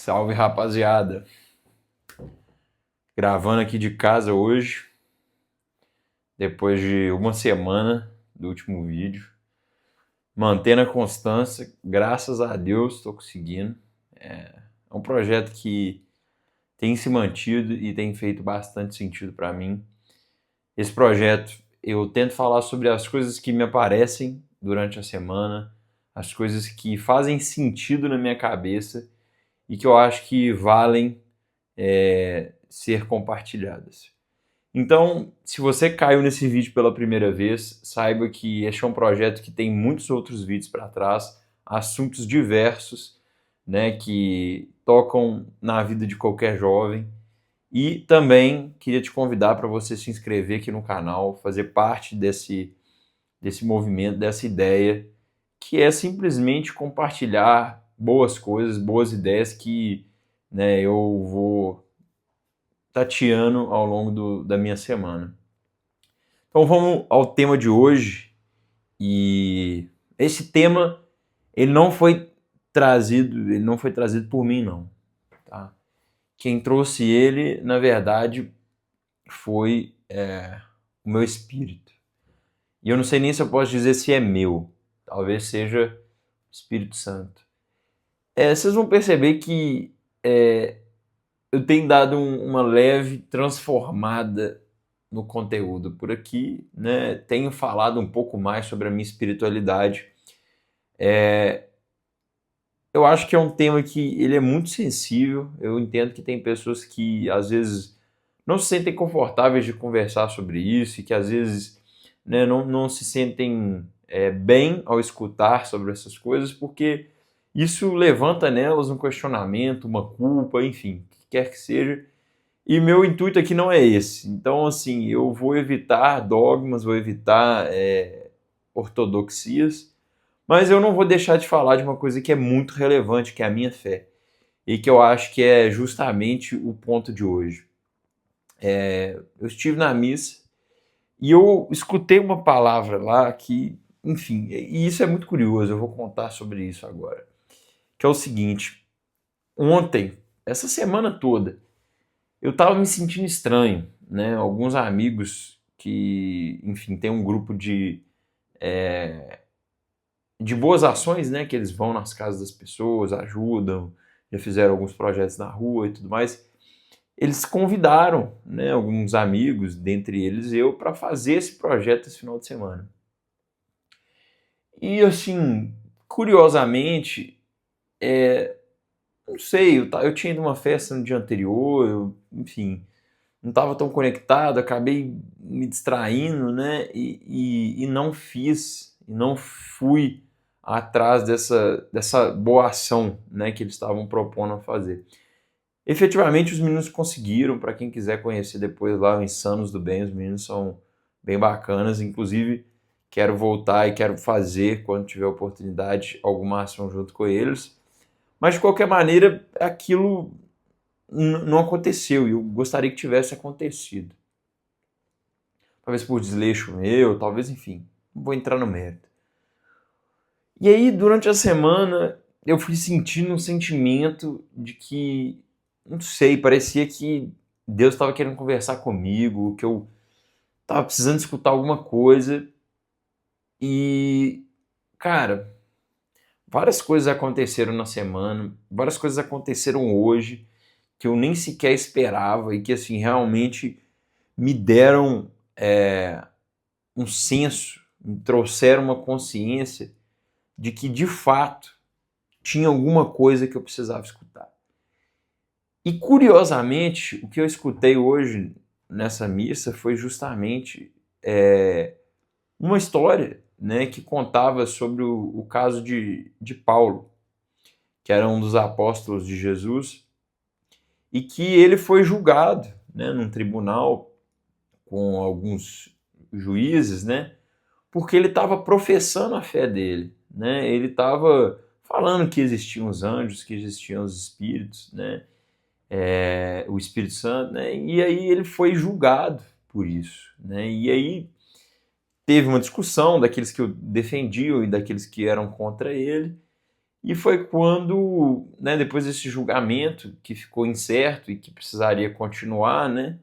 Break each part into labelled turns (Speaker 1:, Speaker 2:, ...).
Speaker 1: Salve, rapaziada. Gravando aqui de casa hoje, depois de uma semana do último vídeo. Mantendo a constância, graças a Deus estou conseguindo. É um projeto que tem se mantido e tem feito bastante sentido para mim. Esse projeto, eu tento falar sobre as coisas que me aparecem durante a semana, as coisas que fazem sentido na minha cabeça e que eu acho que valem ser compartilhadas. Então, se você caiu nesse vídeo pela primeira vez, saiba que este é um projeto que tem muitos outros vídeos para trás, assuntos diversos, né, que tocam na vida de qualquer jovem. E também queria te convidar para você se inscrever aqui no canal, fazer parte desse movimento, dessa ideia, que é simplesmente compartilhar boas coisas, boas ideias que, né, eu vou tateando ao longo da minha semana. Então vamos ao tema de hoje. E esse tema ele não foi trazido por mim não, tá? Quem trouxe ele, na verdade, foi o meu espírito. E eu não sei nem se eu posso dizer se é meu. Talvez seja o Espírito Santo. Vocês vão perceber que eu tenho dado uma leve transformada no conteúdo por aqui, né? Tenho falado um pouco mais sobre a minha espiritualidade. Eu acho que é um tema que ele é muito sensível. Eu entendo que tem pessoas que às vezes não se sentem confortáveis de conversar sobre isso e que às vezes, né, não se sentem bem ao escutar sobre essas coisas, porque isso levanta nelas um questionamento, uma culpa, enfim, o que quer que seja. E meu intuito aqui não é esse. Então, assim, eu vou evitar dogmas, vou evitar ortodoxias, mas eu não vou deixar de falar de uma coisa que é muito relevante, que é a minha fé. E que eu acho que é justamente o ponto de hoje. Eu estive na missa e eu escutei uma palavra lá que, enfim, e isso é muito curioso, eu vou contar sobre isso agora. Que é o seguinte: ontem, essa semana toda, eu estava me sentindo estranho, né? Alguns amigos que, enfim, tem um grupo de boas ações, né? Que eles vão nas casas das pessoas, ajudam, já fizeram alguns projetos na rua e tudo mais. Eles convidaram, né, alguns amigos, dentre eles eu, para fazer esse projeto esse final de semana. E assim, curiosamente, não sei, eu tinha ido a uma festa no dia anterior, enfim, não estava tão conectado, acabei me distraindo, né? E não fiz, e não fui atrás dessa boa ação, né, que eles estavam propondo a fazer. Efetivamente, os meninos conseguiram. Para quem quiser conhecer depois lá, o Insanos do Bem, os meninos são bem bacanas. Inclusive, quero voltar e quero fazer, quando tiver oportunidade, alguma ação junto com eles. Mas, de qualquer maneira, aquilo não aconteceu e eu gostaria que tivesse acontecido. Talvez por desleixo meu, talvez, enfim, não vou entrar no mérito. E aí, durante a semana, eu fui sentindo um sentimento de que, não sei, parecia que Deus estava querendo conversar comigo, que eu estava precisando escutar alguma coisa. E, cara, várias coisas aconteceram na semana, várias coisas aconteceram hoje que eu nem sequer esperava e que, assim, realmente me deram um senso, me trouxeram uma consciência de que, de fato, tinha alguma coisa que eu precisava escutar. E, curiosamente, o que eu escutei hoje nessa missa foi justamente uma história, né, que contava sobre o caso de Paulo, que era um dos apóstolos de Jesus, e que ele foi julgado, né, num tribunal com alguns juízes, né, porque ele estava professando a fé dele, né, ele estava falando que existiam os anjos, que existiam os espíritos, né, o Espírito Santo, né, e aí ele foi julgado por isso, né, e aí teve uma discussão daqueles que o defendiam e daqueles que eram contra ele, E foi quando, né, depois desse julgamento que ficou incerto e que precisaria continuar, né,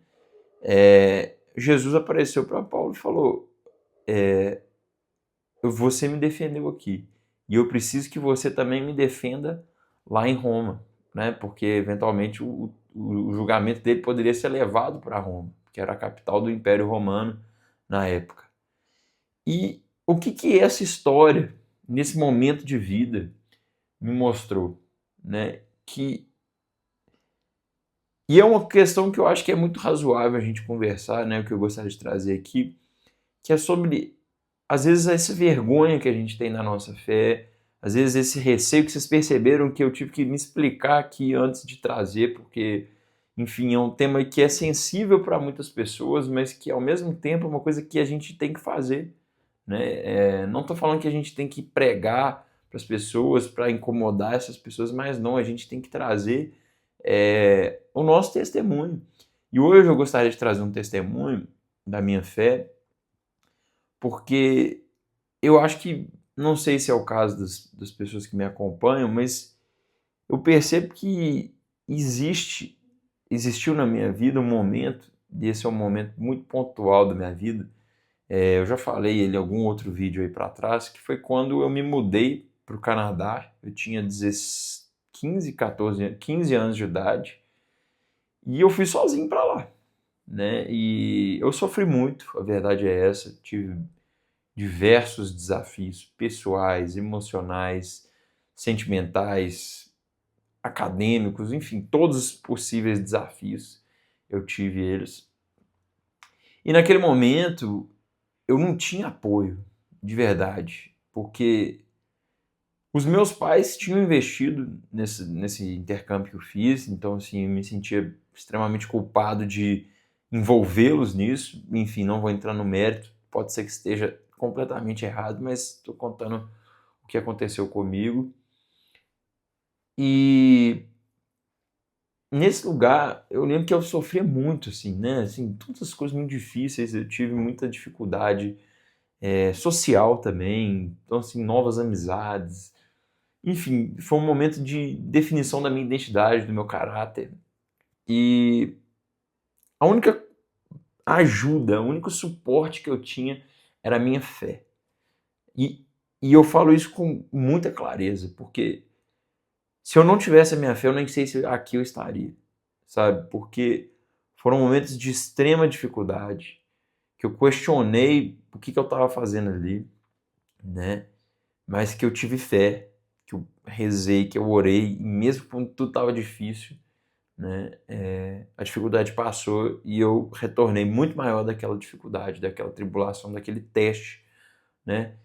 Speaker 1: Jesus apareceu para Paulo e falou: você me defendeu aqui, e eu preciso que você também me defenda lá em Roma, né, porque eventualmente o julgamento dele poderia ser levado para Roma, que era a capital do Império Romano na época. E o que essa história, nesse momento de vida, me mostrou, né? E é uma questão que eu acho que é muito razoável a gente conversar, né? O que eu gostaria de trazer aqui, que é sobre, às vezes, essa vergonha que a gente tem na nossa fé, às vezes esse receio que vocês perceberam que eu tive que me explicar aqui antes de trazer, porque, enfim, é um tema que é sensível para muitas pessoas, mas que, ao mesmo tempo, é uma coisa que a gente tem que fazer, né? Não estou falando que a gente tem que pregar para as pessoas, para incomodar essas pessoas, mas não, a gente tem que trazer o nosso testemunho. E hoje eu gostaria de trazer um testemunho da minha fé, porque eu acho que, não sei se é o caso das pessoas que me acompanham, mas eu percebo que existiu na minha vida um momento, e esse é um momento muito pontual da minha vida. Eu já falei ele em algum outro vídeo aí para trás, que foi quando eu me mudei para o Canadá. Eu tinha 15 anos de idade e eu fui sozinho para lá, né? E eu sofri muito, a verdade é essa. Tive diversos desafios pessoais, emocionais, sentimentais, acadêmicos, enfim, todos os possíveis desafios eu tive eles. E naquele momento eu não tinha apoio, de verdade, porque os meus pais tinham investido nesse intercâmbio que eu fiz, então assim, eu me sentia extremamente culpado de envolvê-los nisso. Enfim, não vou entrar no mérito, pode ser que esteja completamente errado, mas estou contando o que aconteceu comigo. E nesse lugar, eu lembro que eu sofria muito, assim, né? Assim, todas as coisas muito difíceis, eu tive muita dificuldade social também, então assim, novas amizades. Enfim, foi um momento de definição da minha identidade, do meu caráter. E a única ajuda, o único suporte que eu tinha era a minha fé. E, e eu falo isso com muita clareza, porque se eu não tivesse a minha fé, eu nem sei se aqui eu estaria, sabe? Porque foram momentos de extrema dificuldade, que eu questionei o que eu estava fazendo ali, né? Mas que eu tive fé, que eu rezei, que eu orei, e mesmo quando tudo estava difícil, né, a dificuldade passou e eu retornei muito maior daquela dificuldade, daquela tribulação, daquele teste, né?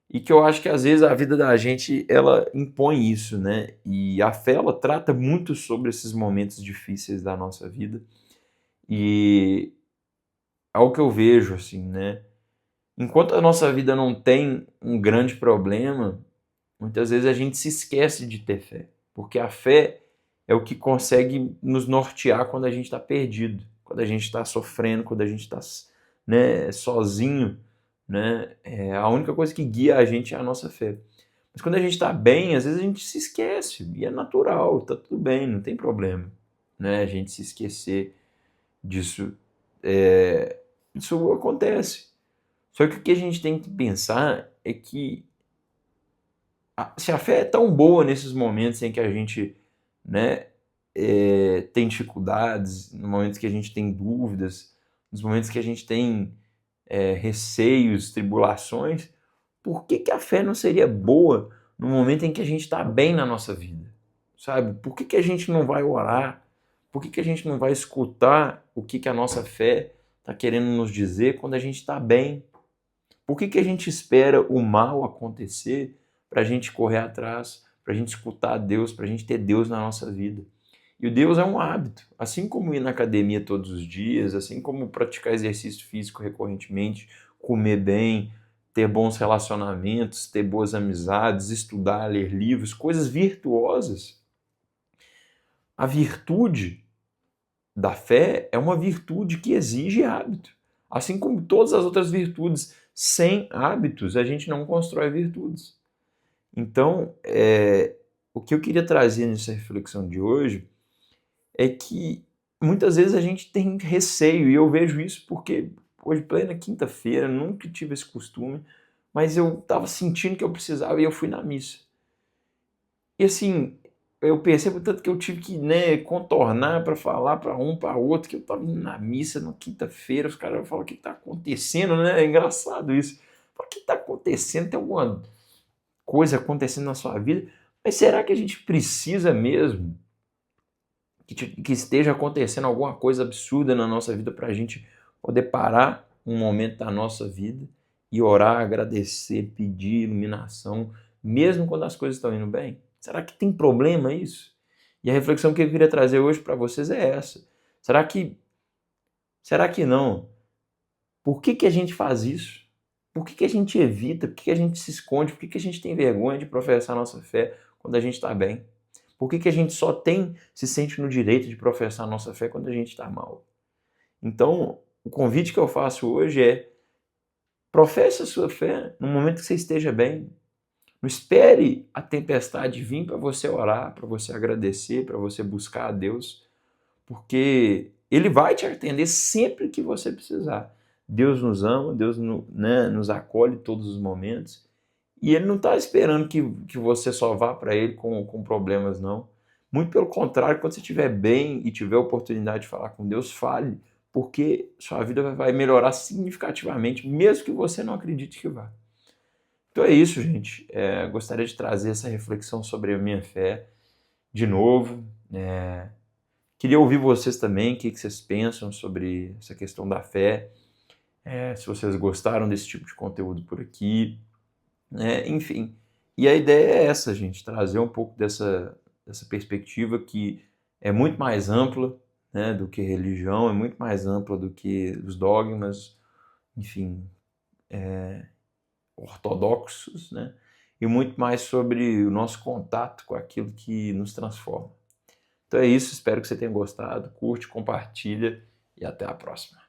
Speaker 1: E que eu acho que às vezes a vida da gente ela impõe isso, né? E a fé ela trata muito sobre esses momentos difíceis da nossa vida e é o que eu vejo assim, né? Enquanto a nossa vida não tem um grande problema, muitas vezes a gente se esquece de ter fé, porque a fé é o que consegue nos nortear quando a gente está perdido, quando a gente está sofrendo, quando a gente está, né, sozinho, né? A única coisa que guia a gente é a nossa fé. Mas quando a gente está bem, às vezes a gente se esquece, e é natural, tá tudo bem, não tem problema, né? A gente se esquecer disso, isso acontece. Só que o que a gente tem que pensar é que se a fé é tão boa nesses momentos em que a gente, né, tem dificuldades, nos momentos que a gente tem dúvidas, nos momentos que a gente tem receios, tribulações, por que a fé não seria boa no momento em que a gente está bem na nossa vida? Sabe? Por que a gente não vai orar? Por que a gente não vai escutar o que a nossa fé está querendo nos dizer quando a gente está bem? Por que a gente espera o mal acontecer para a gente correr atrás, para a gente escutar Deus, para a gente ter Deus na nossa vida? E o Deus é um hábito, assim como ir na academia todos os dias, assim como praticar exercício físico recorrentemente, comer bem, ter bons relacionamentos, ter boas amizades, estudar, ler livros, coisas virtuosas. A virtude da fé é uma virtude que exige hábito. Assim como todas as outras virtudes, sem hábitos a gente não constrói virtudes. Então, o que eu queria trazer nessa reflexão de hoje é que muitas vezes a gente tem receio, e eu vejo isso porque hoje, plena quinta-feira, nunca tive esse costume, mas eu estava sentindo que eu precisava e eu fui na missa. E assim, eu percebo tanto que eu tive que, né, contornar para falar para um, para outro, que eu estava indo na missa na quinta-feira, os caras falam: o que está acontecendo, né? É engraçado isso. Falo: o que está acontecendo? Tem alguma coisa acontecendo na sua vida? Mas será que a gente precisa mesmo que esteja acontecendo alguma coisa absurda na nossa vida para a gente poder parar um momento da nossa vida e orar, agradecer, pedir iluminação, mesmo quando as coisas estão indo bem? Será que tem problema isso? E a reflexão que eu queria trazer hoje para vocês é essa. Será que não? Por que a gente faz isso? Por que a gente evita? Por que a gente se esconde? Por que a gente tem vergonha de professar a nossa fé quando a gente está bem? Por que a gente só se sente no direito de professar a nossa fé quando a gente está mal? Então, o convite que eu faço hoje é: professe a sua fé no momento que você esteja bem. Não espere a tempestade vir para você orar, para você agradecer, para você buscar a Deus, porque Ele vai te atender sempre que você precisar. Deus nos ama, Deus nos acolhe em todos os momentos, e Ele não está esperando que você só vá para Ele com problemas, não. Muito pelo contrário, quando você estiver bem e tiver a oportunidade de falar com Deus, fale, porque sua vida vai melhorar significativamente, mesmo que você não acredite que vá. Então é isso, gente. Gostaria de trazer essa reflexão sobre a minha fé de novo. Queria ouvir vocês também, o que vocês pensam sobre essa questão da fé, se vocês gostaram desse tipo de conteúdo por aqui, enfim. E a ideia é essa, gente, trazer um pouco dessa perspectiva que é muito mais ampla, né, do que religião, é muito mais ampla do que os dogmas, enfim, ortodoxos, né, e muito mais sobre o nosso contato com aquilo que nos transforma. Então é isso, espero que você tenha gostado, curte, compartilha e até a próxima.